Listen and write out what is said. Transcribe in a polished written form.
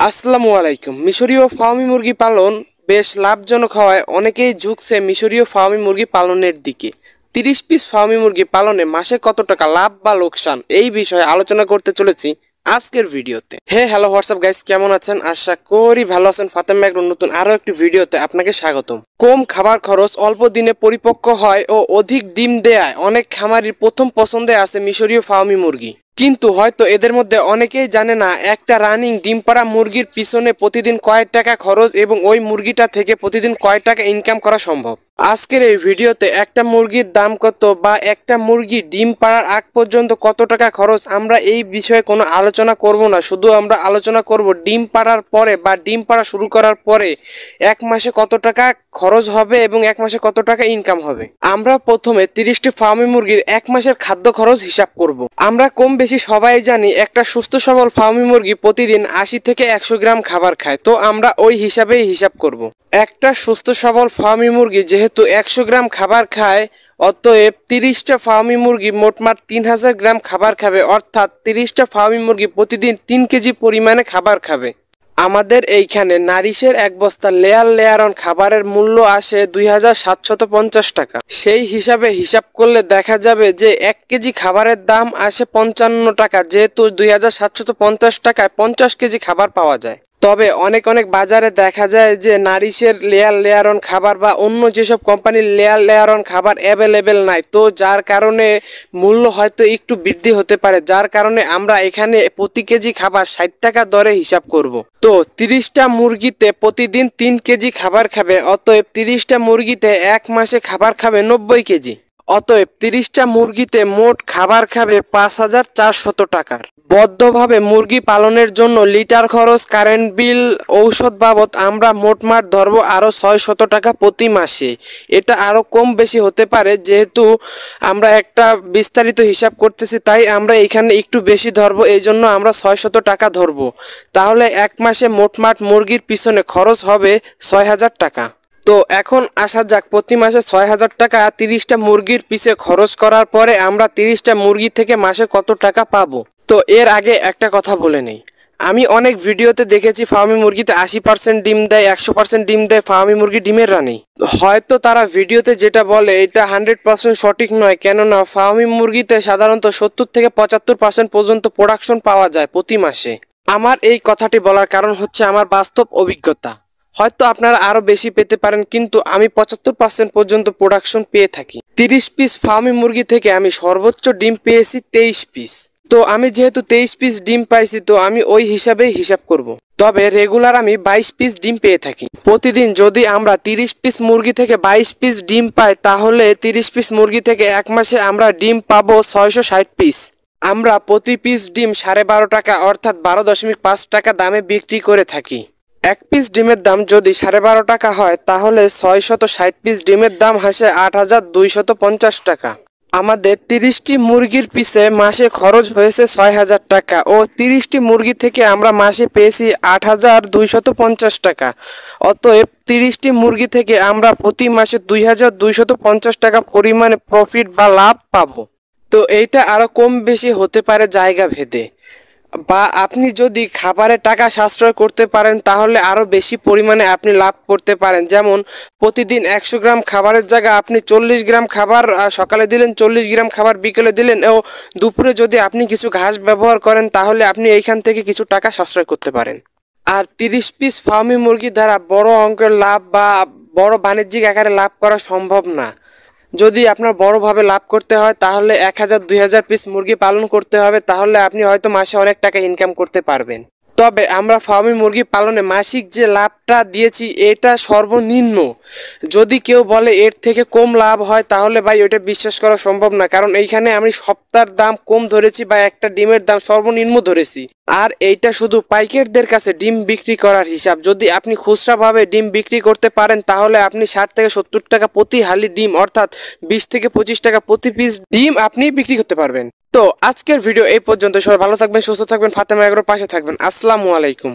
আসসালামু আলাইকুম। মিশরীয় ফার্মি মুরগি পালন বেশ লাভজনক হওয়ায় অনেকেই ঝুঁকছে মিশরীয় ফার্মি মুরগি পালনের দিকে। 30 পিস ফার্মি মুরগি পালনে মাসে কত টাকা লাভ বা লোকসান এই বিষয়ে আলোচনা করতে চলেছি আজকের ভিডিওতে। হ্যালো হোয়াটসঅ্যাপ গাইস, কেমন আছেন? আশা করি ভালো আছেন। ফাতেম ভাইয়ের নতুন আরো একটি ভিডিওতে আপনাকে স্বাগতম। কম খাবার খরচ, অল্প দিনে পরিপক্ক হয় ও অধিক ডিম দেয়ায় অনেক খামারির প্রথম পছন্দে আছে মিশরীয় ফার্মি মুরগি। কিন্তু হয়তো এদের মধ্যে অনেকেই জানে না একটা রানিং ডিম পাড়া মুরগির পিছনে প্রতিদিন কয়েক টাকা খরচ এবং ওই মুরগিটা থেকে প্রতিদিন কয়েক টাকা ইনকাম করা সম্ভব। আজকের এই ভিডিওতে একটা মুরগির দাম কত বা একটা মুরগি ডিম পাড়ার আগ পর্যন্ত কত টাকা খরচ, আমরা এই বিষয়ে কোনো আলোচনা করব না। শুধু আমরা আলোচনা করব ডিম পাড়ার পরে বা ডিম পাড়া শুরু করার পরে এক মাসে কত টাকা খরচ হবে এবং এক মাসে কত টাকা ইনকাম হবে। আমরা প্রথমে 30টি ফার্মি মুরগির এক মাসের খাদ্য খরচ হিসাব করব। আমরা কম বেশি সবাই জানি একটা সুস্থ সবল ফার্মি মুরগি প্রতিদিন 80 থেকে 100 গ্রাম খাবার খায়, তো আমরা ওই হিসাবেই হিসাব করব। একটা সুস্থ সবল ফার্মি মুরগি যেহেতু 100 গ্রাম খাবার খায়, অতএব 30টা ফার্মি মুরগি মোটমাট 3000 গ্রাম খাবার খাবে, অর্থাৎ 30টা ফার্মি মুরগি প্রতিদিন 3 কেজি পরিমাণে খাবার খাবে। আমাদের এইখানে নারিশের এক বস্তা লেয়ার অন খাবারের মূল্য আসে 2750 টাকা। সেই হিসাবে হিসাব করলে দেখা যাবে যে 1 কেজি খাবারের দাম আসে 55 টাকা, যেহেতু 2750 টাকায় 50 কেজি খাবার পাওয়া যায়। তবে অনেক বাজারে দেখা যায় যে নারিশের লেয়ার অন খাবার বা অন্য যেসব কোম্পানির লেয়ার অন খাবার অ্যাভেলেবেল নাই, তো যার কারণে মূল্য হয়তো একটু বৃদ্ধি হতে পারে, যার কারণে আমরা এখানে প্রতি কেজি খাবার 60 টাকা দরে হিসাব করব। তো 30টা মুরগিতে প্রতিদিন 3 কেজি খাবার খাবে, অতএব 30টা মুরগিতে এক মাসে খাবার খাবে 90 কেজি। অতএব 30টা মুরগিতে মোট খাবার খাবে 5400 টাকার। বদ্ধভাবে মুরগি পালনের জন্য লিটার খরচ, কারেন্ট বিল, ঔষধ বাবদ আমরা মোটমাট ধরবো আরো 600 টাকা প্রতি মাসে। এটা আরো কম বেশি হতে পারে, যেহেতু আমরা একটা বিস্তারিত হিসাব করতেছি তাই আমরা এখানে একটু বেশি ধরবো, এই জন্য আমরা 600 টাকা ধরবো। তাহলে এক মাসে মোটমাট মুরগির পিছনে খরচ হবে 6000 টাকা। তো এখন আসা যাক প্রতি মাসে 6000 টাকা 30টা মুরগির পিছে খরচ করার পরে আমরা 30টা মুরগি থেকে মাসে কত টাকা পাবো। তো এর আগে একটা কথা বলে নেই, আমি অনেক ভিডিওতে দেখেছি ফার্মি মুরগিতে 80% ডিম দেয়, 100% ডিম দেয় ফার্মি মুরগি ডিমের রানী। হয়তো তারা ভিডিওতে যেটা বলে এটা 100% সঠিক নয়, কেননা ফার্মি মুরগিতে সাধারণত 70 থেকে 75% পর্যন্ত প্রোডাকশন পাওয়া যায় প্রতি মাসে। আমার এই কথাটি বলার কারণ হচ্ছে আমার বাস্তব অভিজ্ঞতা। হয়তো আপনারা আরো বেশি পেতে পারেন, কিন্তু আমি 75% পর্যন্ত প্রোডাকশন পেয়ে থাকি। 30 পিস ফার্মি মুরগি থেকে আমি সর্বোচ্চ ডিম পেয়েছি 23 পিস। তো আমি যেহেতু 23 পিস ডিম পাইছি, তো আমি ওই হিসাবেই হিসাব করব। তবে রেগুলার আমি 22 পিস ডিম পেয়ে থাকি প্রতিদিন। যদি আমরা 30 পিস মুরগি থেকে 22 পিস ডিম পাই, তাহলে 30 পিস মুরগি থেকে এক মাসে আমরা ডিম পাবো 660 পিস। আমরা প্রতি পিস ডিম 12.5 টাকা অর্থাৎ 12.5 টাকা দামে বিক্রি করে থাকি। এক পিস ডিমের দাম যদি 12.5 টাকা হয়, তাহলে 660 পিস ডিমের দাম আসে 8250 টাকা। আমাদের 30টি মুরগির পিছে মাসে খরচ হয়েছে 6000 টাকা ও 30টি মুরগি থেকে আমরা মাসে পেয়েছি 8250 টাকা। অতএব 30টি মুরগি থেকে আমরা প্রতি মাসে 2250 টাকা পরিমাণে প্রফিট বা লাভ পাবো। তো এইটা আরো কম বেশি হতে পারে জায়গা ভেদে, বা আপনি যদি খাবারের টাকা সাশ্রয় করতে পারেন তাহলে আরো বেশি পরিমাণে আপনি লাভ করতে পারেন। যেমন প্রতিদিন 100 গ্রাম খাবারের জায়গায় আপনি 40 গ্রাম খাবার সকালে দিলেন, 40 গ্রাম খাবার বিকেলে দিলেন, ও দুপুরে যদি আপনি কিছু ঘাস ব্যবহার করেন তাহলে আপনি এইখান থেকে কিছু টাকা সাশ্রয় করতে পারেন। আর 30 পিস ফার্মি মুরগি দ্বারা বড় অঙ্কের লাভ বা বড় বাণিজ্যিক আকারে লাভ করা সম্ভব না। যদি আপনার বড়ভাবে লাভ করতে হয় তাহলে 1000-2000 পিস মুরগি পালন করতে হবে, তাহলে আপনি হয়তো মাসে অনেক টাকা ইনকাম করতে পারবেন। তবে আমরা ফার্মি মুরগি পালনে মাসিক যে লাভটা দিয়েছি এটা সর্বনিম্ন। যদি কেউ বলে এর থেকে কম লাভ হয়, তাহলে ভাই ওইটা বিশ্বাস করা সম্ভব না, কারণ এইখানে আমি সপ্তাহের দাম কম ধরেছি বা একটা ডিমের দাম সর্বনিম্ন ধরেছি। আর এইটা শুধু পাইকারদের কাছে ডিম বিক্রি করার হিসাব। যদি আপনি খুচরা ভাবে ডিম বিক্রি করতে পারেন তাহলে আপনি 60 থেকে 70 টাকা প্রতি হালি ডিম, অর্থাৎ 20 থেকে 25 টাকা প্রতি পিস ডিম আপনি বিক্রি করতে পারবেন। তো আজকের ভিডিও এই পর্যন্ত। সবাই ভালো থাকবেন, সুস্থ থাকবেন, ফাতেমা এগ্রোর পাশে থাকবেন। আসসালামু আলাইকুম।